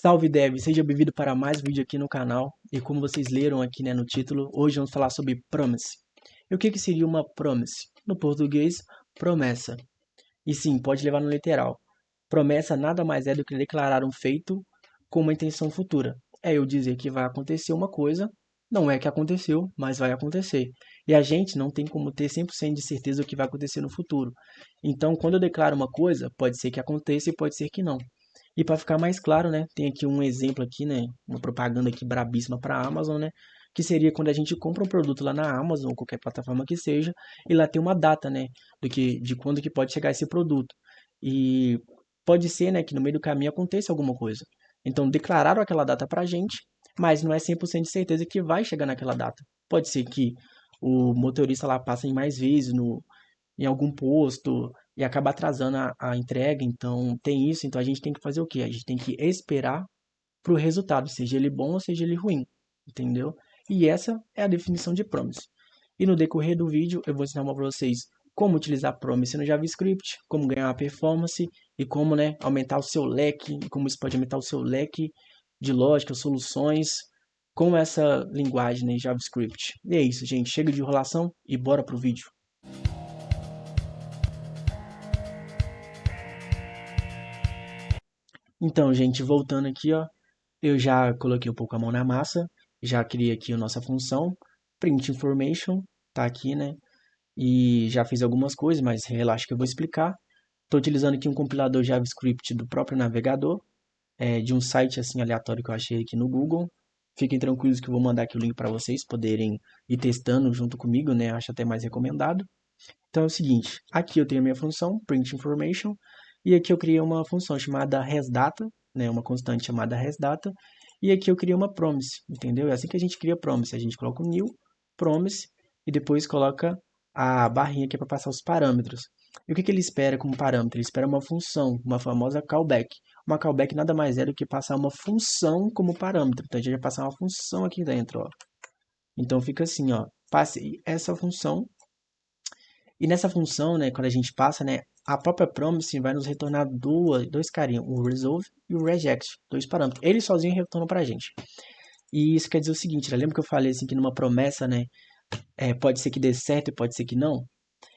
Salve Dev, seja bem-vindo para mais um vídeo aqui no canal. E como vocês leram aqui, no título, hoje vamos falar sobre promise. E o que seria uma promise? No português, promessa. E sim, pode levar no literal. Promessa nada mais é do que declarar um feito com uma intenção futura. É eu dizer que vai acontecer uma coisa, não é que aconteceu, mas vai acontecer. E a gente não tem como ter 100% de certeza do que vai acontecer no futuro. Então, quando eu declaro uma coisa, pode ser que aconteça e pode ser que não. E para ficar mais claro, né, tem aqui um exemplo aqui, né, uma propaganda aqui brabíssima para a Amazon, né, que seria quando a gente compra um produto lá na Amazon, ou qualquer plataforma que seja, e lá tem uma data, né, de quando que pode chegar esse produto. E pode ser, né, que no meio do caminho aconteça alguma coisa. Então declararam aquela data para a gente, mas não é 100% de certeza que vai chegar naquela data. Pode ser que o motorista lá passe mais vezes em algum posto e acaba atrasando a entrega. Então tem isso, então a gente tem que fazer o quê? A gente tem que esperar para o resultado, seja ele bom ou seja ele ruim, entendeu? E essa é a definição de promise. E no decorrer do vídeo eu vou ensinar para vocês como utilizar promise no JavaScript, como ganhar uma performance e como, né, aumentar o seu leque, e como isso pode aumentar o seu leque de lógica, soluções com essa linguagem, né, JavaScript. E é isso, gente. Chega de enrolação e bora pro vídeo. Então, gente, voltando aqui, ó, eu já coloquei um pouco a mão na massa, já criei aqui a nossa função, print information, tá aqui, né? E já fiz algumas coisas, mas relaxa que eu vou explicar. Estou utilizando aqui um compilador JavaScript do próprio navegador, de um site assim aleatório que eu achei aqui no Google. Fiquem tranquilos que eu vou mandar aqui o link para vocês poderem ir testando junto comigo, né? Acho até mais recomendado. Então é o seguinte, aqui eu tenho a minha função, print information, e aqui eu criei uma função chamada hasData, né, uma constante chamada hasData, e aqui eu criei uma promise, entendeu? É assim que a gente cria promise, a gente coloca o new, promise, e depois coloca a barrinha aqui para passar os parâmetros. E o que ele espera como parâmetro? Ele espera uma função, uma famosa callback. Uma callback nada mais é do que passar uma função como parâmetro. Então a gente vai passar uma função aqui dentro, ó. Então fica assim, ó, passe essa função. E nessa função, né, quando a gente passa, né, a própria promise vai nos retornar dois carinhos, o resolve e o reject, dois parâmetros. Ele sozinho retorna pra gente. E isso quer dizer o seguinte, né, lembra que eu falei assim que numa promessa, né, pode ser que dê certo e pode ser que não?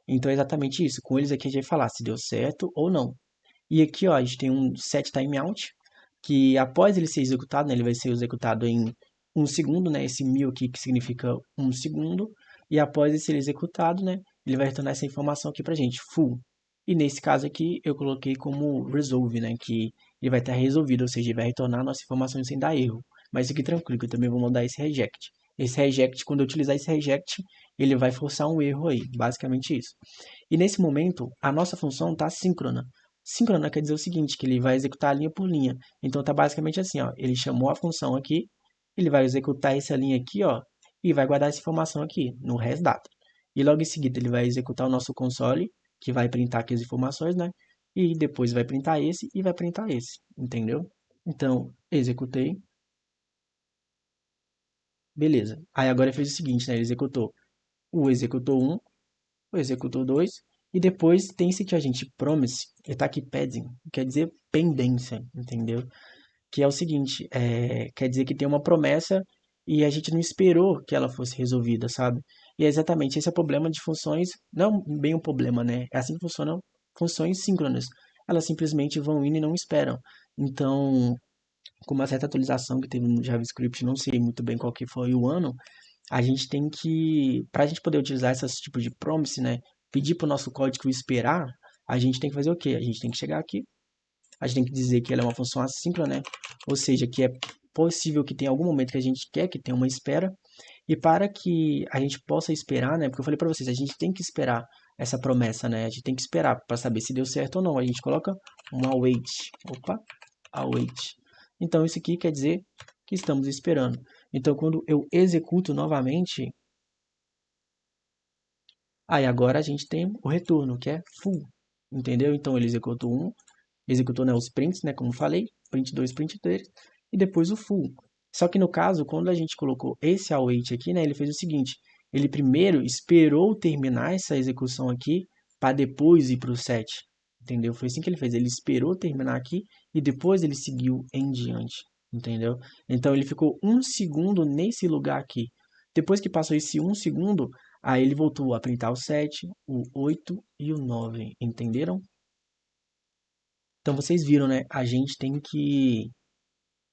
Então é exatamente isso. Com eles aqui a gente vai falar se deu certo ou não. E aqui, ó, a gente tem um set timeout, que após ele ser executado, né, ele vai ser executado em 1 segundo, né, esse 1000 aqui que significa 1 segundo, e após ele ser executado, né, ele vai retornar essa informação aqui pra gente, full. E nesse caso aqui, eu coloquei como resolve, né, que ele vai estar resolvido, ou seja, ele vai retornar a nossa informação sem dar erro. Mas fique tranquilo que eu também vou mandar esse reject. Esse reject, quando eu utilizar esse reject, ele vai forçar um erro aí, basicamente isso. E nesse momento, a nossa função está síncrona. Síncrona quer dizer o seguinte, que ele vai executar linha por linha. Então está basicamente assim, ó, ele chamou a função aqui, ele vai executar essa linha aqui, ó, e vai guardar essa informação aqui no hasData. E logo em seguida ele vai executar o nosso console, que vai printar aqui as informações, né? E depois vai printar esse e vai printar esse, entendeu? Então, executei. Beleza. Aí agora ele fez o seguinte, né? Ele executou 1, o executor 2, e depois tem esse que a gente promise, ele tá aqui pending, quer dizer pendência, entendeu? Que é o seguinte, quer dizer que tem uma promessa e a gente não esperou que ela fosse resolvida, sabe? E é exatamente esse é o problema de funções, não bem um problema, né? É assim que funcionam funções síncronas. Elas simplesmente vão indo e não esperam. Então, com uma certa atualização que teve no JavaScript, não sei muito bem qual que foi o ano, a gente tem que, para a gente poder utilizar esses tipos de promise, né, pedir para o nosso código esperar, a gente tem que fazer o quê? A gente tem que chegar aqui, a gente tem que dizer que ela é uma função assíncrona, né? Ou seja, que é possível que tenha algum momento que a gente quer que tenha uma espera, e para que a gente possa esperar, né, porque eu falei para vocês, a gente tem que esperar essa promessa, né? A gente tem que esperar para saber se deu certo ou não. A gente coloca um await. Opa, await. Então isso aqui quer dizer que estamos esperando. Então quando eu executo novamente, aí agora a gente tem o retorno, que é full, entendeu? Então ele executou executou, né, os prints, né, como falei, print 2, print 3, e depois o full. Só que no caso, quando a gente colocou esse await aqui, né, ele fez o seguinte, ele primeiro esperou terminar essa execução aqui, para depois ir para o set, entendeu? Foi assim que ele fez, ele esperou terminar aqui, e depois ele seguiu em diante. entendeu? Então ele ficou um segundo nesse lugar aqui. Depois que passou esse um segundo, aí ele voltou a printar o 7, o 8 e o 9, entenderam? Então vocês viram, né? A gente tem que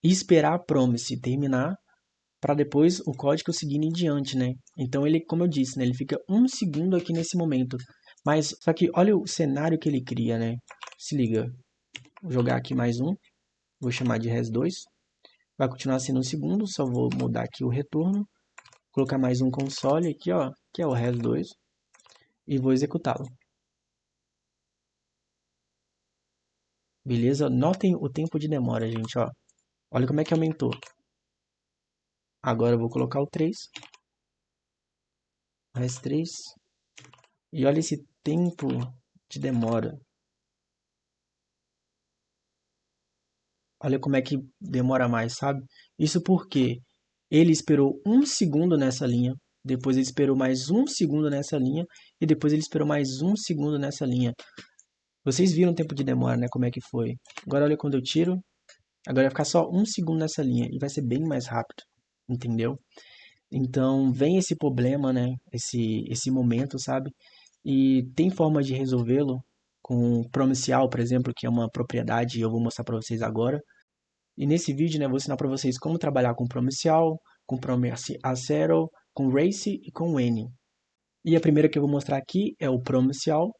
esperar a promise terminar para depois o código seguir em diante, né? Então ele, como eu disse, né? Ele fica um segundo aqui nesse momento. Mas só que olha o cenário que ele cria, né? Se liga. Vou jogar aqui mais um. Vou chamar de res2. Vai continuar sendo um segundo. Só vou mudar aqui o retorno. Colocar mais um console aqui, ó. Que é o res2. E vou executá-lo. Beleza? Notem o tempo de demora, gente, ó. Olha como é que aumentou. Agora eu vou colocar o 3. Res3. E olha esse tempo de demora. Olha como é que demora mais, sabe? Isso porque ele esperou um segundo nessa linha, depois ele esperou mais um segundo nessa linha, e depois ele esperou mais um segundo nessa linha. Vocês viram o tempo de demora, né? Como é que foi. Agora olha quando eu tiro, agora vai ficar só um segundo nessa linha, e vai ser bem mais rápido, entendeu? Então vem esse problema, né? Esse momento, sabe? E tem forma de resolvê-lo com Promiseal, por exemplo, que é uma propriedade, e eu vou mostrar para vocês agora. E nesse vídeo, né, vou ensinar para vocês como trabalhar com Promiseal, com Promise Acero, com Race e com N. E a primeira que eu vou mostrar aqui é o Promiseal,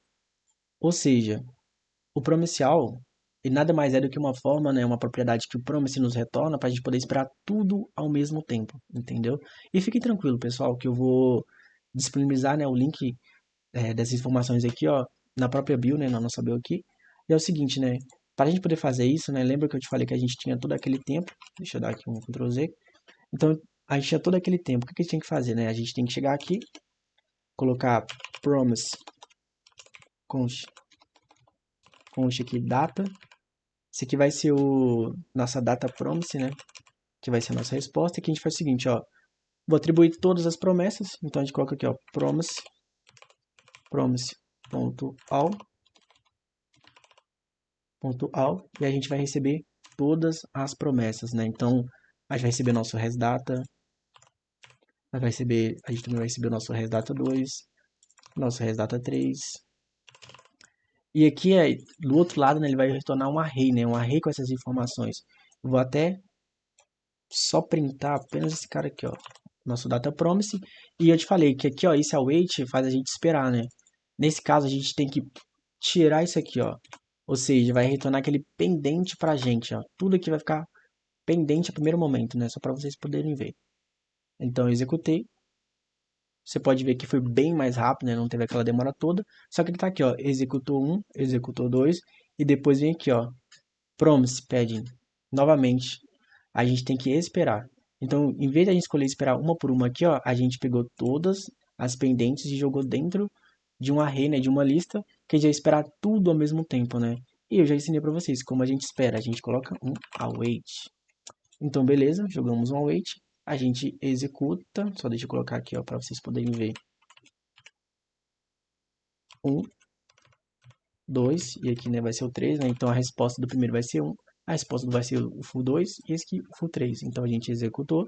ou seja, o Promiseal ele nada mais é do que uma forma, né, uma propriedade que o Promise nos retorna para a gente poder esperar tudo ao mesmo tempo, entendeu? E fiquem tranquilo, pessoal, que eu vou disponibilizar, né, o link dessas informações aqui, ó, na própria bio, né, na nossa bio aqui. E é o seguinte, né, para a gente poder fazer isso, né, lembra que eu te falei que a gente tinha todo aquele tempo, deixa eu dar aqui um Ctrl Z. Então, a gente tinha todo aquele tempo, o que a gente tem que fazer, né? A gente tem que chegar aqui, colocar promise, const aqui, data. Esse aqui vai ser o nossa data promise, né? Que vai ser a nossa resposta. E aqui a gente faz o seguinte, ó. Vou atribuir todas as promessas. Então a gente coloca aqui, ó, promise.all, e a gente vai receber todas as promessas, né? Então a gente vai receber nosso resdata, a gente também vai receber o nosso resdata 2, nosso resdata 3. E aqui, do outro lado, né, ele vai retornar um array, né? Um array com essas informações. Eu vou até só printar apenas esse cara aqui, ó. Nosso data promise. E eu te falei que aqui, ó, esse await faz a gente esperar, né? Nesse caso, a gente tem que tirar isso aqui, ó. Ou seja, vai retornar aquele pendente pra gente, ó. Tudo aqui vai ficar pendente a primeiro momento, né? Só para vocês poderem ver. Então, eu executei. Você pode ver que foi bem mais rápido, né? Não teve aquela demora toda. Só que ele tá aqui, ó. Executou 1, executou 2. E depois vem aqui, ó. Promise Padding. Novamente, a gente tem que esperar. Então, em vez de a gente escolher esperar uma por uma aqui, ó, a gente pegou todas as pendentes e jogou dentro de um array, né, de uma lista, que a gente vai esperar tudo ao mesmo tempo, né? E eu já ensinei para vocês como a gente espera. A gente coloca um await. Então, beleza, jogamos um await. A gente executa, só deixa eu colocar aqui, ó, para vocês poderem ver. 1, 2, e aqui, né, vai ser o 3, né? Então a resposta do primeiro vai ser 1, a resposta vai ser o full 2 e esse aqui o full 3. Então a gente executou.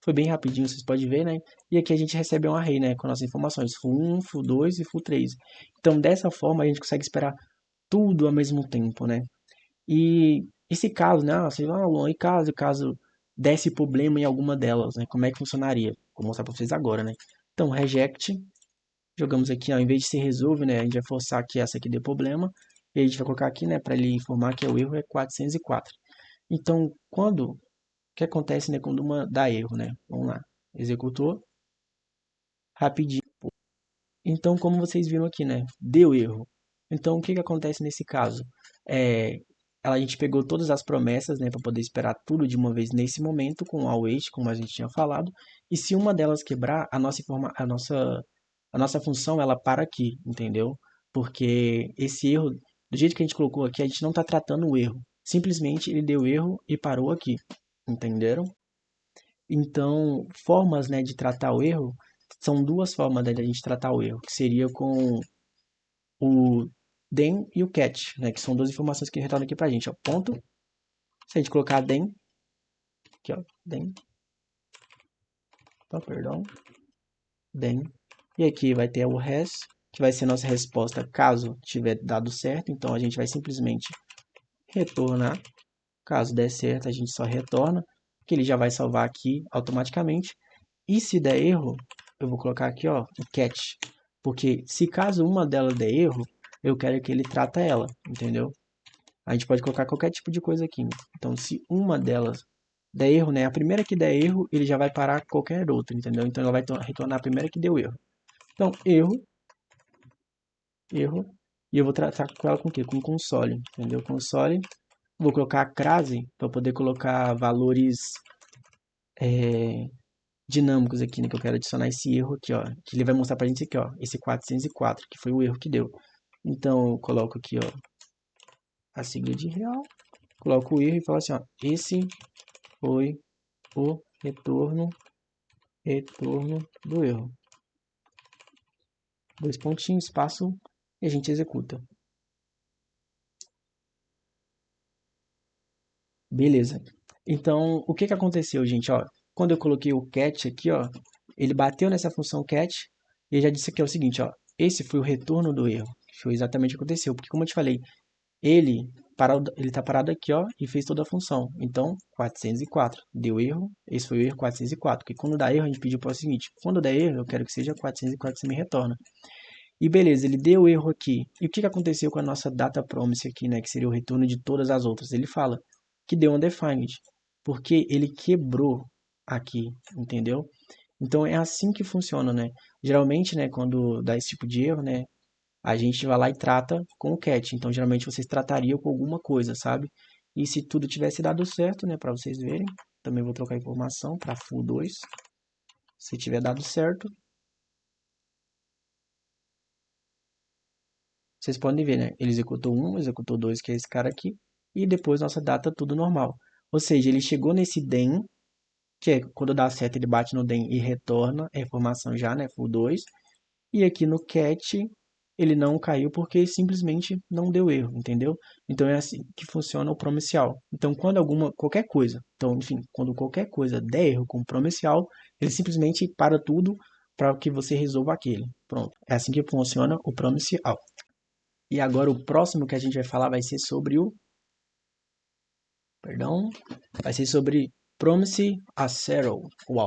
Foi bem rapidinho, vocês podem ver, né? E aqui a gente recebe um array, né, com nossas informações, full 1, full 2 e full 3. Então dessa forma a gente consegue esperar tudo ao mesmo tempo, né? E esse caso, né, sei lá, e caso desse problema em alguma delas, né? Como é que funcionaria? Vou mostrar para vocês agora, né? Então reject. Jogamos aqui, ó, em vez de ser resolve, né, a gente vai forçar que essa aqui dê problema. E a gente vai colocar aqui, né, para ele informar que o erro é 404. Então, o que acontece, né, quando uma dá erro, né? Vamos lá. Executou rapidinho. Então, como vocês viram aqui, né, deu erro. Então, o que que acontece nesse caso? É, a gente pegou todas as promessas, né, para poder esperar tudo de uma vez nesse momento com o await, como a gente tinha falado. E se uma delas quebrar, a nossa função ela para aqui, entendeu? Porque esse erro, do jeito que a gente colocou aqui, a gente não está tratando o erro. Simplesmente ele deu erro e parou aqui, entenderam? Então, formas, né, de tratar o erro, são duas formas, né, de a gente tratar o erro, que seria com o then e o catch, né, que são duas informações que retornam aqui pra gente, ó, ponto Se a gente colocar den, aqui ó, den, perdão, den, e aqui vai ter o res, que vai ser nossa resposta caso tiver dado certo, então a gente vai simplesmente retornar. Caso der certo, a gente só retorna, que ele já vai salvar aqui automaticamente. E se der erro, eu vou colocar aqui, ó, o catch. Porque se caso uma delas der erro, eu quero que ele trata ela, entendeu? A gente pode colocar qualquer tipo de coisa aqui. Então, se uma delas der erro, né? A primeira que der erro, ele já vai parar qualquer outra, entendeu? Então, ela vai retornar a primeira que deu erro. Então, erro, erro. E eu vou tratar com ela com o quê? Com console, entendeu? Console. Vou colocar a crase para poder colocar valores dinâmicos aqui, né? Que eu quero adicionar esse erro aqui, ó. Que ele vai mostrar pra gente aqui, ó. Esse 404, que foi o erro que deu. Então, eu coloco aqui, ó, a sigla de real. Coloco o erro e falo assim, ó. Esse foi o retorno do erro. Dois pontinhos, espaço, e a gente executa. Beleza. Então, o que que aconteceu, gente? Ó, quando eu coloquei o catch aqui, ó, ele bateu nessa função catch e ele já disse aqui ó, o seguinte, ó, esse foi o retorno do erro. Foi exatamente o que aconteceu, porque como eu te falei, ele tá parado aqui, ó, e fez toda a função. Então, 404 deu erro, esse foi o erro 404, porque quando dá erro, a gente pediu para o seguinte, quando der erro, eu quero que seja 404 que você me retorna. E beleza, ele deu erro aqui. E o que que aconteceu com a nossa data promise aqui, né, que seria o retorno de todas as outras? Ele fala que deu undefined, porque ele quebrou aqui, entendeu? Então é assim que funciona, né? Geralmente, né, quando dá esse tipo de erro, né, a gente vai lá e trata com o cat. Então geralmente vocês tratariam com alguma coisa, sabe? E se tudo tivesse dado certo, né, para vocês verem, também vou trocar a informação para full 2. Se tiver dado certo, vocês podem ver, né? Ele executou um, executou dois, que é esse cara aqui, e depois nossa data tudo normal. Ou seja, ele chegou nesse den, que é quando dá certo ele bate no den e retorna a informação já, né? Full 2. E aqui no cat ele não caiu porque simplesmente não deu erro, entendeu? Então é assim que funciona o promissial. Então quando qualquer coisa, então enfim, quando qualquer coisa der erro com o promissial, ele simplesmente para tudo para que você resolva aquele. Pronto. É assim que funciona o promissial. E agora o próximo que a gente vai falar vai ser sobre perdão, vai ser sobre Promise Acero, o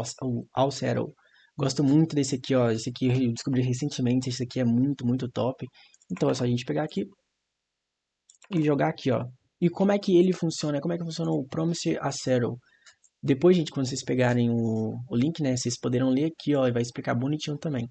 Alcero. Gosto muito desse aqui, ó, esse aqui eu descobri recentemente, esse aqui é muito, muito top. Então é só a gente pegar aqui e jogar aqui, ó. E como é que ele funciona? Como é que funciona o Promise Acero? Depois, gente, quando vocês pegarem o link, né, vocês poderão ler aqui, ó, e vai explicar bonitinho também.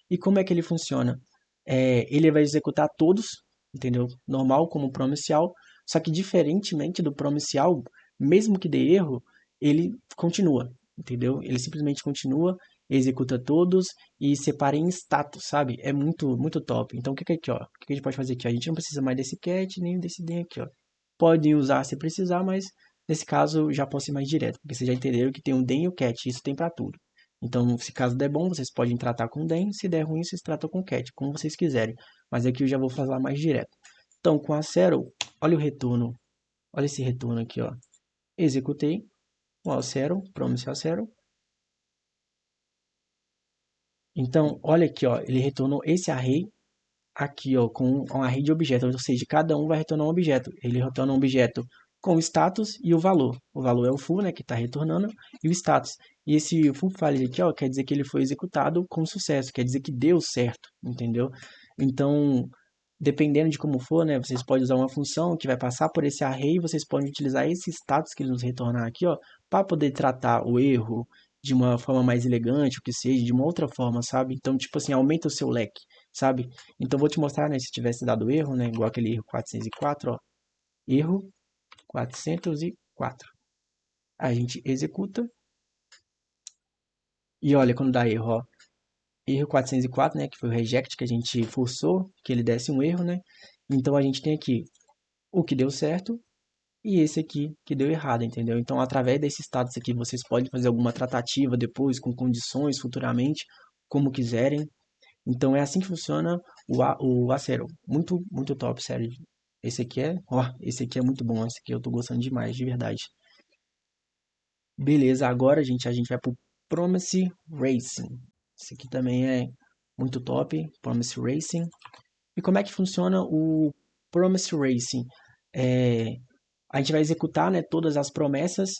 E como é que ele funciona? Ele vai executar todos, entendeu? Normal, como promiscual, só que diferentemente do promiscual, mesmo que dê erro, ele continua, entendeu? Ele simplesmente continua, executa todos e separa em status, sabe? É muito, muito top. Então, o que é aqui, ó? O que a gente pode fazer aqui? A gente não precisa mais desse cat, nem desse den aqui, ó. Pode usar se precisar, mas nesse caso já posso ir mais direto, porque vocês já entenderam que tem o den e o cat, isso tem para tudo. Então, se caso der bom, vocês podem tratar com den, se der ruim, vocês tratam com cat, como vocês quiserem. Mas aqui eu já vou falar mais direto. Então, com a Zero, olha o retorno. Olha esse retorno aqui, ó. Executei o Zero, promise Zero. Então, olha aqui, ó, ele retornou esse array aqui, ó, com um array de objetos, ou seja, cada um vai retornar um objeto. Ele retorna um objeto com o status e o valor. O valor é o full, né, que está retornando, e o status. E esse full file aqui, ó, quer dizer que ele foi executado com sucesso, quer dizer que deu certo, entendeu? Então, dependendo de como for, né, vocês podem usar uma função que vai passar por esse array, vocês podem utilizar esse status que ele nos retornar aqui, ó, para poder tratar o erro de uma forma mais elegante, o que seja, de uma outra forma, sabe? Então, tipo assim, aumenta o seu leque, sabe? Então, vou te mostrar, né, se tivesse dado erro, né, igual aquele erro 404, ó, erro 404. A gente executa e olha quando dá erro, ó, erro 404, né, que foi o reject que a gente forçou que ele desse um erro, né? Então, a gente tem aqui o que deu certo e esse aqui que deu errado, entendeu? Então, através desses status aqui, vocês podem fazer alguma tratativa depois, com condições futuramente, como quiserem. Então, é assim que funciona o Acero. Muito, muito top, sério. esse aqui é muito bom, esse aqui eu tô gostando demais, de verdade. Beleza, agora, gente, a gente vai pro Promise Racing. Esse aqui também é muito top, Promise Racing. E como é que funciona o Promise Racing? É, a gente vai executar, né, todas as promessas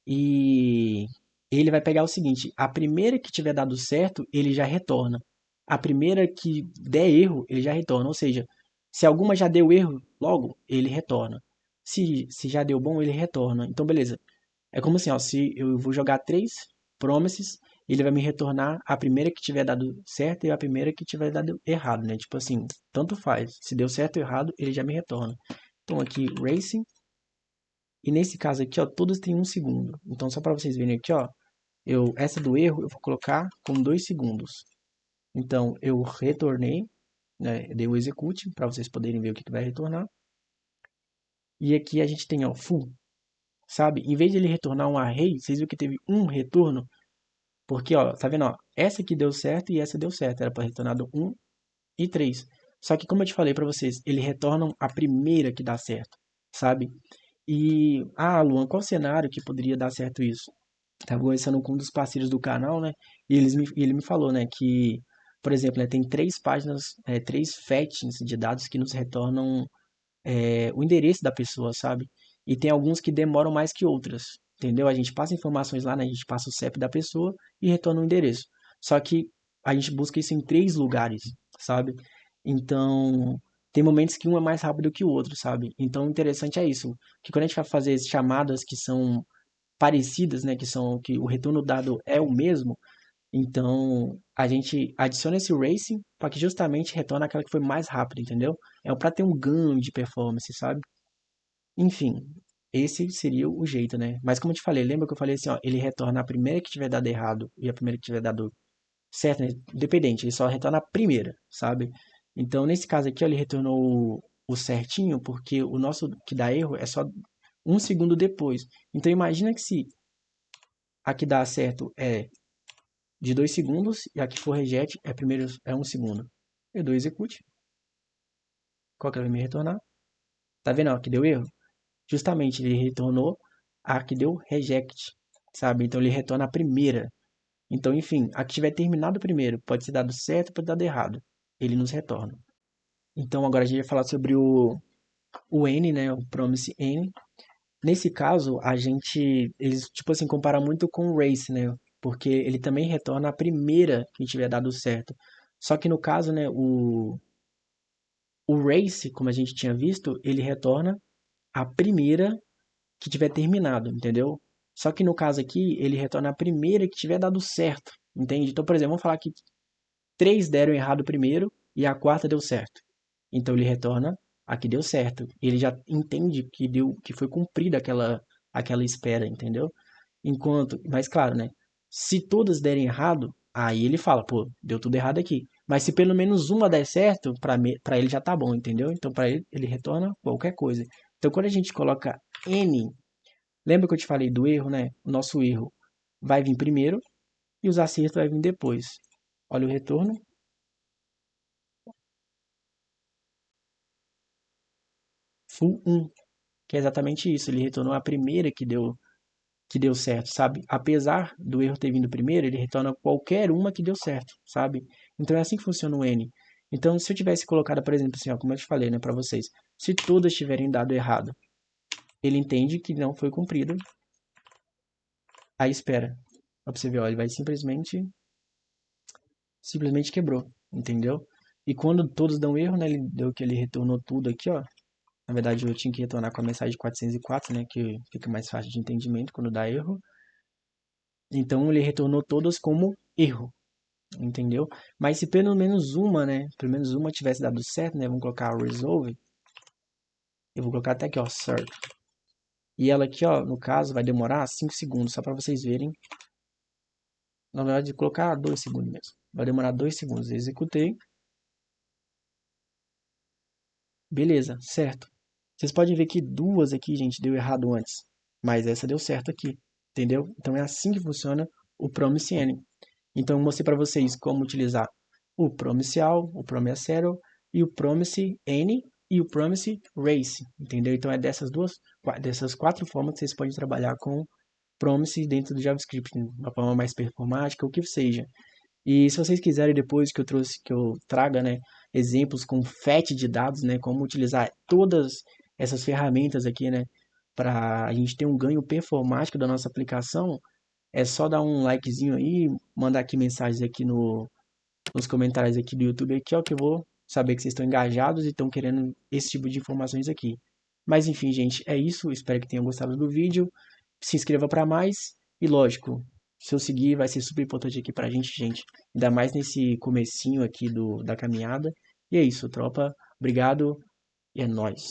e ele vai pegar o seguinte: a primeira que tiver dado certo, ele já retorna. A primeira que der erro, ele já retorna. Ou seja, se alguma já deu erro, logo ele retorna. Se já deu bom, ele retorna. Então, beleza. É como assim, ó, se eu vou jogar 3 promises, ele vai me retornar a primeira que tiver dado certo e a primeira que tiver dado errado, né? Tipo assim, tanto faz. Se deu certo ou errado, ele já me retorna. Então aqui, Racing. E nesse caso aqui, ó, todas têm 1 segundo. Então só para vocês verem aqui, ó, essa do erro eu vou colocar como 2 segundos. Então eu retornei, né? Dei o execute para vocês poderem ver o que, que vai retornar. E aqui a gente tem, ó, full, sabe? Em vez de ele retornar um array, vocês viram que teve um retorno. Porque, ó, tá vendo, ó? Essa aqui deu certo e essa deu certo. Era para retornar do 1 e 3. Só que, como eu te falei para vocês, ele retorna a primeira que dá certo, sabe? E, Luan, qual cenário que poderia dar certo isso? Tava conversando com um dos parceiros do canal, né? E ele me falou, né, que, por exemplo, né, tem 3 páginas, 3 fetchings de dados que nos retornam o endereço da pessoa, sabe? E tem alguns que demoram mais que outras, entendeu? A gente passa informações lá, né? A gente passa o CEP da pessoa e retorna o endereço. Só que a gente busca isso em 3 lugares, sabe? Então, tem momentos que um é mais rápido que o outro, sabe? Então, o interessante é isso, que quando a gente vai fazer chamadas que são parecidas, né, que o retorno dado é o mesmo, então a gente adiciona esse racing para que justamente retorne aquela que foi mais rápida, entendeu? É para ter um ganho de performance, sabe? Enfim, esse seria o jeito, né? Mas como eu te falei, lembra que eu falei assim, ó, ele retorna a primeira que tiver dado errado e a primeira que tiver dado certo, né? Independente, ele só retorna a primeira, sabe? Então, nesse caso aqui, ó, ele retornou o certinho, porque o nosso que dá erro é só 1 segundo depois. Então, imagina que se a que dá certo é de 2 segundos e a que for reject é 1 segundo. Eu dou execute. Qual que ela vai me retornar? Tá vendo? Ó, que deu erro? Justamente ele retornou a que deu reject, sabe? Então ele retorna a primeira. Então, enfim, a que tiver terminado primeiro, pode ser dado certo, pode ter dado errado. Ele nos retorna. Então agora a gente vai falar sobre o N, né? O promise N. Nesse caso, eles tipo assim comparam muito com o race, né? Porque ele também retorna a primeira que tiver dado certo. Só que no caso, né, o race, como a gente tinha visto, ele retorna a primeira que tiver terminado, entendeu? Só que no caso aqui, ele retorna a primeira que tiver dado certo, entende? Então, por exemplo, vamos falar que 3 deram errado primeiro e a quarta deu certo. Então ele retorna a que deu certo. Ele já entende que foi cumprida aquela espera, entendeu? Enquanto, mas claro, né? Se todas derem errado, aí ele fala, pô, deu tudo errado aqui. Mas se pelo menos uma der certo, para ele já tá bom, entendeu? Então para ele retorna qualquer coisa. Então quando a gente coloca N, lembra que eu te falei do erro, né? O nosso erro vai vir primeiro e os acertos vai vir depois. Olha o retorno, full 1, que é exatamente isso. Ele retornou a primeira que deu certo, sabe? Apesar do erro ter vindo primeiro, ele retorna qualquer uma que deu certo, sabe? Então é assim que funciona o N. Então, se eu tivesse colocado, por exemplo, assim, ó, como eu te falei, né, para vocês, se todas tiverem dado errado, ele entende que não foi cumprido, aí espera. Ó, pra você ver, ó, ele vai simplesmente quebrou, entendeu? E quando todos dão erro, né, ele deu que ele retornou tudo aqui, ó. Na verdade, eu tinha que retornar com a mensagem 404, né, que fica mais fácil de entendimento quando dá erro. Então, ele retornou todas como erro, entendeu? Mas se pelo menos uma, né? Pelo menos uma tivesse dado certo, né? Vamos colocar resolve. Eu vou colocar até aqui, ó, cert. E ela aqui, ó, no caso, vai demorar 5 segundos, só para vocês verem. Na verdade, colocar 2 segundos mesmo. Vai demorar 2 segundos. Executei. Beleza, certo. Vocês podem ver que duas aqui, gente, deu errado antes. Mas essa deu certo aqui, entendeu? Então é assim que funciona o Promise N. Então eu mostrei para vocês como utilizar o Promise All, o Promise Zero e o Promise N e o Promise Race, entendeu? Então é dessas quatro formas que vocês podem trabalhar com Promise dentro do JavaScript, de uma forma mais performática, o que seja. E se vocês quiserem depois que eu traga, né, exemplos com fetch de dados, né, como utilizar todas essas ferramentas aqui, né, para a gente ter um ganho performático da nossa aplicação, é só dar um likezinho aí, mandar aqui mensagens aqui nos comentários aqui do YouTube, aqui, ó, que eu vou saber que vocês estão engajados e estão querendo esse tipo de informações aqui. Mas enfim, gente, é isso. Espero que tenham gostado do vídeo. Se inscreva para mais e lógico, se eu seguir vai ser super importante aqui pra gente, gente. Ainda mais nesse comecinho aqui da caminhada. E é isso, tropa. Obrigado e é nóis.